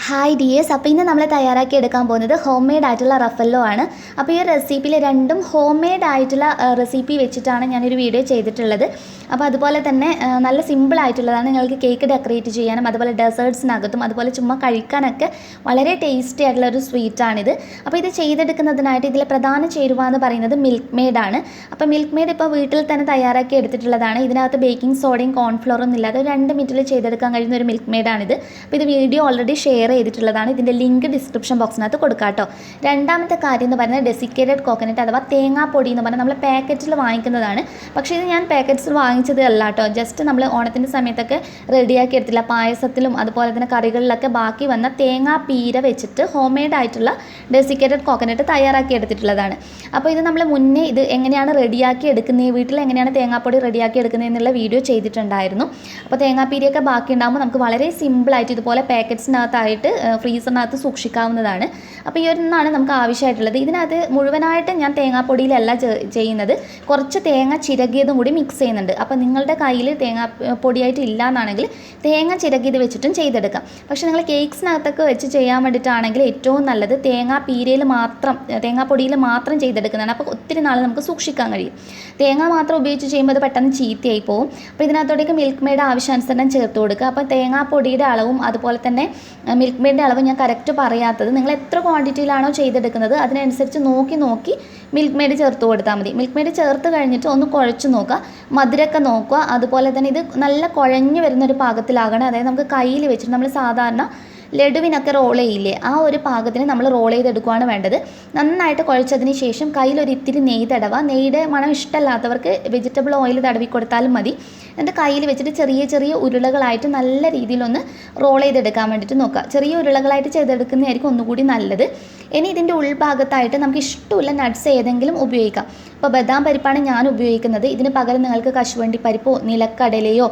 Hi dears, അപ്പോൾ ഇന്ന് നമ്മൾ തയ്യാറാക്കി എടുക്കാൻ പോകുന്നത് ഹോം മെയ്ഡ് ആയിട്ടുള്ള റഫല്ലോ ആണ്. അപ്പോൾ ഈ റെസിപ്പിയിൽ രണ്ടും ഹോം മെയ്ഡ് ആയിട്ടുള്ള റെസിപ്പി വെച്ചിട്ടാണ് ഞാനൊരു വീഡിയോ ചെയ്തിട്ടുള്ളത്. അപ്പോൾ അതുപോലെ തന്നെ നല്ല സിമ്പിൾ ആയിട്ടുള്ളതാണ്. നിങ്ങൾക്ക് കേക്ക് ഡെക്കറേറ്റ് ചെയ്യാനും അതുപോലെ ഡെസേർട്സിനകത്തും അതുപോലെ ചുമ്മാ കഴിക്കാനൊക്കെ വളരെ ടേസ്റ്റി ആയിട്ടുള്ള ഒരു സ്വീറ്റാണിത്. അപ്പോൾ ഇത് ചെയ്തെടുക്കുന്നതിനായിട്ട് ഇതിലെ പ്രധാന ചേരുവ എന്ന് പറയുന്നത് മിൽക്ക് മെയ്ഡാണ്. അപ്പോൾ മിൽക്ക് മെയ്ഡ് ഇപ്പോൾ വീട്ടിൽ തന്നെ തയ്യാറാക്കി എടുത്തിട്ടുള്ളതാണ്. ഇതിനകത്ത് ബേക്കിംഗ് സോഡയും കോൺഫ്ലോറും ഇല്ലാതെ 2 മിനിറ്റിൽ ചെയ്തെടുക്കാൻ കഴിയുന്ന ഒരു മിൽക്ക് മെയ്ഡാണിത്. അപ്പോൾ ഇത് വീഡിയോ ഓൾറെഡി ഷെയർ ചെയ്തിട്ടുള്ളതാണ്. ഇതിൻ്റെ ലിങ്ക് ഡിസ്ക്രിപ്ഷൻ ബോക്സിനകത്ത് കൊടുക്കാം കേട്ടോ. രണ്ടാമത്തെ കാര്യം എന്ന് പറയുന്നത് ഡെസിക്കേറ്റഡ് കോക്കനട്ട് അഥവാ തേങ്ങാപ്പൊടി എന്ന് പറഞ്ഞാൽ നമ്മൾ പാക്കറ്റിൽ വാങ്ങിക്കുന്നതാണ്. പക്ഷേ ഇത് ഞാൻ പാക്കറ്റ്സിൽ വാങ്ങിച്ചത് അല്ല കേട്ടോ. ജസ്റ്റ് നമ്മൾ ഓണത്തിൻ്റെ സമയത്തൊക്കെ റെഡിയാക്കി എടുത്തില്ല. പായസത്തിലും അതുപോലെ തന്നെ കറികളിലൊക്കെ ബാക്കി വന്ന തേങ്ങാ പീര വെച്ചിട്ട് ഹോം മെയ്ഡ് ആയിട്ടുള്ള ഡെസിക്കേറ്റഡ് കോക്കനട്ട് തയ്യാറാക്കി എടുത്തിട്ടുള്ളതാണ്. അപ്പോൾ ഇത് നമ്മൾ മുന്നേ ഇത് എങ്ങനെയാണ് റെഡിയാക്കി എടുക്കുന്നത്, വീട്ടിൽ എങ്ങനെയാണ് തേങ്ങാപ്പൊടി റെഡിയാക്കി എടുക്കുന്നത് എന്നുള്ള വീഡിയോ ചെയ്തിട്ടുണ്ടായിരുന്നു. അപ്പോൾ തേങ്ങാപ്പീരിയൊക്കെ ബാക്കി ഉണ്ടാകുമ്പോൾ നമുക്ക് വളരെ സിമ്പിളായിട്ട് ഇതുപോലെ പാക്കറ്റ്സിനകത്തായിട്ട് ഫ്രീസറിനകത്ത് സൂക്ഷിക്കാവുന്നതാണ്. അപ്പോൾ ഈ ഒന്നാണ് നമുക്ക് ആവശ്യമായിട്ടുള്ളത്. ഇതിനകത്ത് മുഴുവനായിട്ട് ഞാൻ തേങ്ങാപ്പൊടിയിലല്ല ചെയ്യുന്നത്, കുറച്ച് തേങ്ങ ചിരകിയതും കൂടി മിക്സ് ചെയ്യുന്നുണ്ട്. അപ്പോൾ നിങ്ങളുടെ കയ്യിൽ തേങ്ങാ പൊടിയായിട്ട് ഇല്ല എന്നാണെങ്കിൽ തേങ്ങ ചിരകിയത് വെച്ചിട്ടും ചെയ്തെടുക്കാം. പക്ഷേ നിങ്ങൾ കേക്ക്സിനകത്തൊക്കെ വെച്ച് ചെയ്യാൻ വേണ്ടിയിട്ടാണെങ്കിൽ ഏറ്റവും നല്ലത് തേങ്ങാപ്പൊടിയിൽ മാത്രം ചെയ്തെടുക്കുന്നതാണ്. അപ്പോൾ ഒത്തിരി നാൾ നമുക്ക് സൂക്ഷിക്കാൻ കഴിയും. തേങ്ങ മാത്രം ഉപയോഗിച്ച് ചെയ്യുമ്പോൾ അത് പെട്ടെന്ന് ചീത്തയായി പോകും. അപ്പോൾ ഇതിനകത്തോടേക്ക് മിൽക്ക് മെയ്ഡ് ആവശ്യാനുസരണം ചേർത്ത് കൊടുക്കുക. അപ്പോൾ തേങ്ങാപ്പൊടിയുടെ അളവും അതുപോലെ തന്നെ മിൽക്ക് മെയ്ഡിൻ്റെ അളവ് ഞാൻ കറക്റ്റ് പറയാത്തത്, നിങ്ങൾ എത്ര ക്വാണ്ടിറ്റിയിലാണോ ചെയ്തെടുക്കുന്നത് അതിനനുസരിച്ച് നോക്കി മിൽക്ക് മെയ്ഡ് ചേർത്ത് കൊടുത്താൽ മതി. മിൽക്ക് മെയ്ഡ് ചേർത്ത് കഴിഞ്ഞിട്ട് ഒന്ന് കുഴച്ച് നോക്കുക, മധുരമൊക്കെ നോക്കുക. അതുപോലെ തന്നെ ഇത് നല്ല കുഴഞ്ഞു വരുന്നൊരു പാകത്തിലാകണം. അതായത് നമുക്ക് കയ്യിൽ വെച്ചിട്ട് നമ്മൾ സാധാരണ ലഡുവിനൊക്കെ റോൾ ചെയ്യില്ലേ, ആ ഒരു പാകത്തിന് നമ്മൾ റോൾ ചെയ്തെടുക്കുകയാണ് വേണ്ടത്. നന്നായിട്ട് കുഴച്ചതിന് ശേഷം കയ്യിലൊരു ഇത്തിരി നെയ്യ് തടവുക. നെയ്യുടെ മണം ഇഷ്ടമല്ലാത്തവർക്ക് വെജിറ്റബിൾ ഓയിൽ തടവി കൊടുത്താലും മതി. എന്നിട്ട് കയ്യിൽ വെച്ചിട്ട് ചെറിയ ഉരുളകളായിട്ട് നല്ല രീതിയിലൊന്ന് റോൾ ചെയ്തെടുക്കാൻ വേണ്ടിയിട്ട് നോക്കുക. ചെറിയ ഉരുളകളായിട്ട് ചെയ്തെടുക്കുന്നതായിരിക്കും ഒന്നുകൂടി നല്ലത്. ഇനി ഇതിൻ്റെ ഉൾഭാഗത്തായിട്ട് നമുക്ക് ഇഷ്ടമുള്ള നട്ട്സ് ഏതെങ്കിലും ഉപയോഗിക്കാം. ഇപ്പോൾ ബദാം പരിപ്പാണ് ഞാൻ ഉപയോഗിക്കുന്നത്. ഇതിന് പകരം നിങ്ങൾക്ക് കശുവണ്ടി പരിപ്പോ നിലക്കടലയോ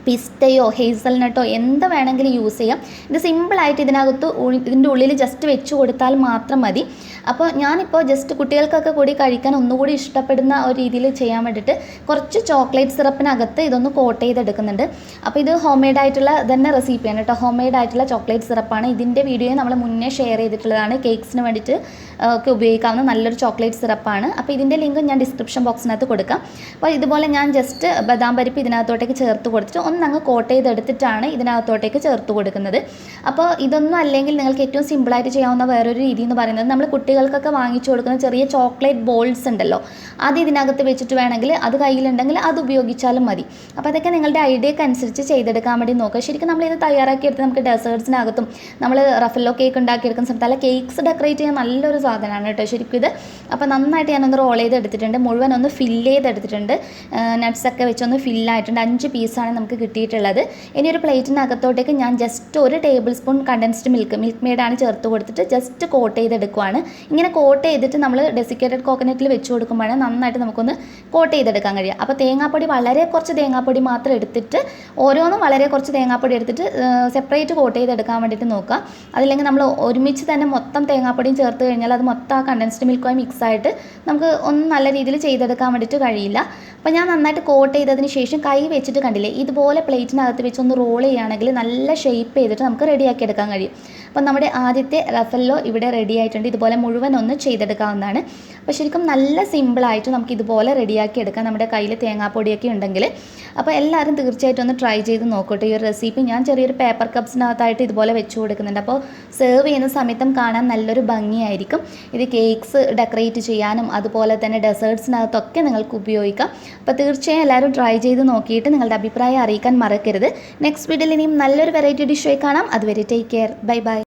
പിസ്തയോ ഹേസൽനട്ടോ എന്ത് വേണമെങ്കിലും യൂസ് ചെയ്യാം. ഇത് സിമ്പിളായിട്ട് ഇതിൻ്റെ ഉള്ളിൽ ജസ്റ്റ് വെച്ച് കൊടുത്താൽ മാത്രം മതി. അപ്പോൾ ഞാനിപ്പോൾ ജസ്റ്റ് കുട്ടികൾക്കൊക്കെ കൂടി കഴിക്കാൻ ഒന്നുകൂടി ഇഷ്ടപ്പെടുന്ന ഒരു രീതിയിൽ ചെയ്യാൻ വേണ്ടിയിട്ട് കുറച്ച് ചോക്ലേറ്റ് സിറപ്പിനകത്ത് ഇതൊന്ന് കോട്ട് ചെയ്തെടുക്കുന്നുണ്ട്. അപ്പോൾ ഇത് ഹോം മെയ്ഡ് ആയിട്ടുള്ള തന്നെ റെസിപ്പിയാണ് കേട്ടോ. ഹോം മെയ്ഡ് ആയിട്ടുള്ള ചോക്ലേറ്റ് സിറപ്പാണ്. ഇതിൻ്റെ വീഡിയോ നമ്മൾ മുന്നേ ഷെയർ ചെയ്തിട്ടുള്ളതാണ്. കേക്ക്സിന് വേണ്ടിയിട്ട് ഒക്കെ ഉപയോഗിക്കാവുന്ന നല്ലൊരു ചോക്ലേറ്റ് സിറപ്പാണ്. അപ്പോൾ ഇതിൻ്റെ ലിങ്ക് ഞാൻ ഡിസ്ക്രിപ്ഷൻ ബോക്സിനകത്ത് കൊടുക്കാം. അപ്പോൾ ഇതുപോലെ ഞാൻ ജസ്റ്റ് ബദാം പരിപ്പ് ഇതിനകത്തോട്ടേക്ക് ചേർത്ത് കൊടുത്തിട്ട് ഒന്നങ്ങ് കോട്ട് ചെയ്തെടുത്തിട്ടാണ് ഇതിനകത്തോട്ടേക്ക് ചേർത്ത് കൊടുക്കുന്നത്. അപ്പോൾ ഇതൊന്നും അല്ലെങ്കിൽ നിങ്ങൾക്ക് ഏറ്റവും സിമ്പിളായിട്ട് ചെയ്യാവുന്ന വേറൊരു രീതി എന്ന് പറയുന്നത്, നമ്മൾ കുട്ടികൾക്കൊക്കെ വാങ്ങിച്ചു കൊടുക്കുന്ന ചെറിയ ചോക്ലേറ്റ് ബോൾസ് ഉണ്ടല്ലോ, അത് ഇതിനകത്ത് വെച്ചിട്ട് വേണമെങ്കിൽ അത് കയ്യിലുണ്ടെങ്കിൽ അത് ഉപയോഗിച്ചാലും മതി. അപ്പോൾ അതൊക്കെ നിങ്ങളുടെ ഐഡിയക്ക് അനുസരിച്ച് ചെയ്തെടുക്കാൻ വേണ്ടി നോക്കുക. ശരിക്കും നമ്മളിത് തയ്യാറാക്കിയെടുത്ത് നമുക്ക് ഡെസേർട്സിനകത്തും നമ്മൾ റഫല്ലോ കേക്ക് ഉണ്ടാക്കിയെടുക്കുന്ന സമയത്ത് അല്ല കേക്ക്സ് ഡെക്കറേറ്റ് ചെയ്യാൻ നല്ലൊരു സാധനമാണ് കേട്ടോ ശരിക്കും ഇത്. അപ്പോൾ നന്നായിട്ട് ഞാനൊന്ന് റോൾ ചെയ്തെടുത്തിട്ടുണ്ട്, മുഴുവൻ ഒന്ന് ഫില്ല് ചെയ്തെടുത്തിട്ടുണ്ട്. നട്ട്സൊക്കെ വെച്ചൊന്ന് ഫില്ലായിട്ടുണ്ട്. 5 പീസാണ് നമുക്ക് കിട്ടിയിട്ടുള്ളത്. ഇനി ഒരു പ്ലേറ്റിനകത്തോട്ടേക്ക് ഞാൻ just 1 tablespoon condensed milk മെയ്ഡാണ് ചേർത്ത് കൊടുത്തിട്ട് ജസ്റ്റ് കോട്ട് ചെയ്തെടുക്കുവാണ്. ഇങ്ങനെ കോട്ട് ചെയ്തിട്ട് നമ്മൾ ഡെസിക്കേറ്റഡ് കോക്കനട്ടിൽ വെച്ച് കൊടുക്കുമ്പോഴാണ് നന്നായിട്ട് നമുക്കൊന്ന് കോട്ട് ചെയ്തെടുക്കാൻ കഴിയുക. അപ്പോൾ തേങ്ങാപ്പൊടി വളരെ കുറച്ച് തേങ്ങാപ്പൊടി മാത്രം എടുത്തിട്ട് ഓരോന്നും വളരെ കുറച്ച് തേങ്ങാപ്പൊടി എടുത്തിട്ട് സെപ്പറേറ്റ് കോട്ട് ചെയ്തെടുക്കാൻ വേണ്ടിയിട്ട് നോക്കുക. അതില്ലെങ്കിൽ നമ്മൾ ഒരുമിച്ച് തന്നെ മൊത്തം തേങ്ങാപ്പൊടിയും ചേർത്ത് കഴിഞ്ഞാൽ അത് മൊത്തം ആ കണ്ടൻസ്ഡ് മിൽക്കുമായി മിക്സായിട്ട് നമുക്ക് ഒന്നും നല്ല രീതിയിൽ ചെയ്തെടുക്കാൻ വേണ്ടിയിട്ട് കഴിയില്ല. അപ്പോൾ ഞാൻ നന്നായിട്ട് കോട്ട് ചെയ്തതിന് ശേഷം കൈ വെച്ചിട്ട് കണ്ടില്ലേ, ഇതുപോലെ പ്ലേറ്റിനകത്ത് വെച്ച് ഒന്ന് റോൾ ചെയ്യുകയാണെങ്കിൽ നല്ല ഷേപ്പ് ചെയ്തിട്ട് നമുക്ക് റെഡിയാക്കി എടുക്കാൻ കഴിയും. അപ്പോൾ നമ്മുടെ ആദ്യത്തെ റഫല്ലോ ഇവിടെ റെഡി ആയിട്ടുണ്ട്. ഇതുപോലെ മുഴുവൻ ഒന്ന് ചെയ്തെടുക്കാവുന്നതാണ്. അപ്പോൾ ശരിക്കും നല്ല സിമ്പിളായിട്ട് നമുക്ക് ഇതുപോലെ റെഡിയാക്കി എടുക്കാം നമ്മുടെ കയ്യിൽ തേങ്ങാപ്പൊടിയൊക്കെ ഉണ്ടെങ്കിൽ. അപ്പോൾ എല്ലാവരും തീർച്ചയായിട്ടും ഒന്ന് ട്രൈ ചെയ്ത് നോക്കട്ടെ ഈ ഒരു റെസിപ്പി. ഞാൻ ചെറിയൊരു പേപ്പർ കപ്സിനകത്തായിട്ട് ഇതുപോലെ വെച്ച് കൊടുക്കുന്നുണ്ട്. അപ്പോൾ സെർവ് ചെയ്യുന്ന സമയത്തും കാണാൻ നല്ലൊരു ഭംഗിയായിരിക്കും. ഇത് കേക്ക്സ് ഡെക്കറേറ്റ് ചെയ്യാനും അതുപോലെ തന്നെ ഡെസേർട്സിനകത്തൊക്കെ നിങ്ങൾക്ക് ഉപയോഗിക്കാം. അപ്പോൾ തീർച്ചയായും എല്ലാവരും ട്രൈ ചെയ്ത് നോക്കിയിട്ട് നിങ്ങളുടെ അഭിപ്രായം അറിയിക്കാൻ മറക്കരുത്. നെക്സ്റ്റ് വീഡിയോയിൽ ഇനിയും നല്ലൊരു വെറൈറ്റി ഡിഷായി കാണാം. അതുവരെ ടേക്ക് കെയർ, ബൈ ബൈ.